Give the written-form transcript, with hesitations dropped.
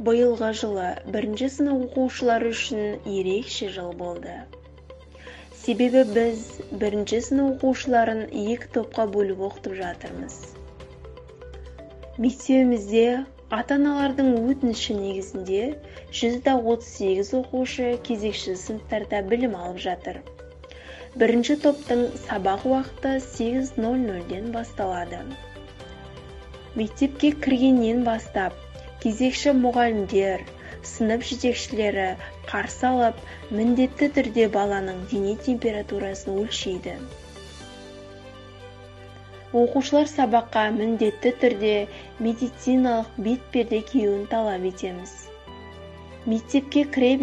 Биылғы жылы бірінші сынып оқушылары үшін ерекше жыл болды. Себебі біз бірінші сынып оқушыларын екі топқа бөліп оқытып жатырмыз. Мектебімізде ата-аналардың өтініші негізінде 138 оқушы кезекші сыныптарда білім алып жатыр. Бірінші топтың сабақ уақыты 8:00-ден басталады. Мектепке кіргеннен бастап кезекші мұғалімдер, сынып жетекшілері қарсы алып, міндетті түрде баланың дене температурасын өлшейді. Оқушылар сабаққа міндетті түрде медициналық бетперде киюін талап етеміз. Мектепке кіре